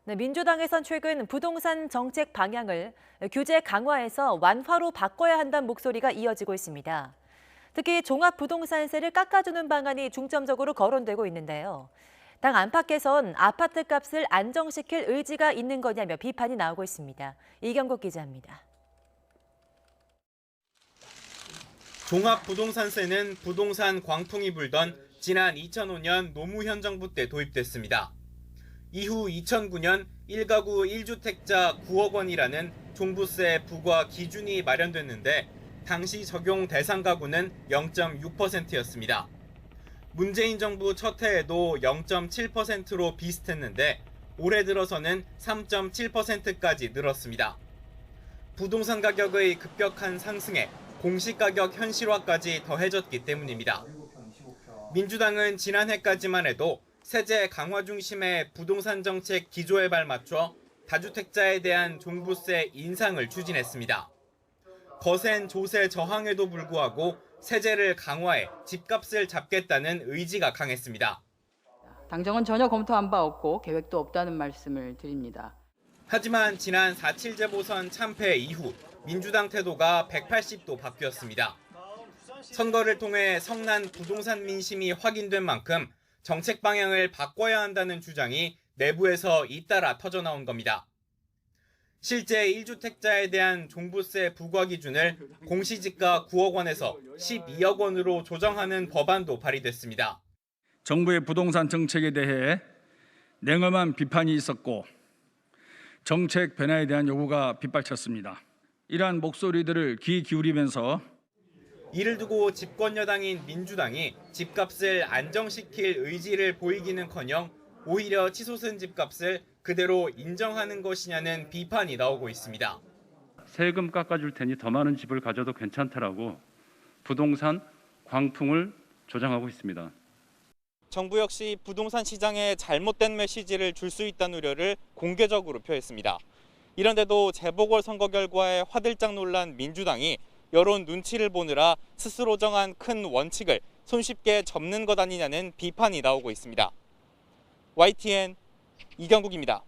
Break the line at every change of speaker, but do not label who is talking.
네, 민주당에선 최근 부동산 정책 방향을 규제 강화에서 완화로 바꿔야 한다는 목소리가 이어지고 있습니다. 특히 종합부동산세를 깎아주는 방안이 중점적으로 거론되고 있는데요. 당 안팎에선 아파트 값을 안정시킬 의지가 있는 거냐며 비판이 나오고 있습니다. 이경국 기자입니다.
종합부동산세는 부동산 광풍이 불던 지난 2005년 노무현 정부 때 도입됐습니다. 이후 2009년 1가구 1주택자 9억 원이라는 종부세 부과 기준이 마련됐는데 당시 적용 대상 가구는 0.6%였습니다. 문재인 정부 첫 해에도 0.7%로 비슷했는데 올해 들어서는 3.7%까지 늘었습니다. 부동산 가격의 급격한 상승에 공시가격 현실화까지 더해졌기 때문입니다. 민주당은 지난해까지만 해도 세제 강화 중심의 부동산 정책 기조에 발맞춰 다주택자에 대한 종부세 인상을 추진했습니다. 거센 조세 저항에도 불구하고 세제를 강화해 집값을 잡겠다는 의지가 강했습니다.
당정은 전혀 검토한 바 없고 계획도 없다는 말씀을 드립니다.
하지만 지난 4.7 재보선 참패 이후 민주당 태도가 180도 바뀌었습니다. 선거를 통해 성난 부동산 민심이 확인된 만큼 정책 방향을 바꿔야 한다는 주장이 내부에서 잇따라 터져나온 겁니다. 실제 1주택자에 대한 종부세 부과 기준을 공시지가 9억 원에서 12억 원으로 조정하는 법안도 발의됐습니다.
정부의 부동산 정책에 대해 냉엄한 비판이 있었고 정책 변화에 대한 요구가 빗발쳤습니다. 이러한 목소리들을 귀 기울이면서
이를 두고 집권 여당인 민주당이 집값을 안정시킬 의지를 보이기는커녕 오히려 치솟은 집값을 그대로 인정하는 것이냐는 비판이 나오고 있습니다.
세금 깎아줄 테니 더 많은 집을 가져도 괜찮다라고 부동산 광풍을 조장하고 있습니다.
정부 역시 부동산 시장에 잘못된 메시지를 줄 수 있다는 우려를 공개적으로 표했습니다. 이런데도 재보궐선거 결과에 화들짝 놀란 민주당이 여론 눈치를 보느라 스스로 정한 큰 원칙을 손쉽게 접는 것 아니냐는 비판이 나오고 있습니다. YTN 이경국입니다.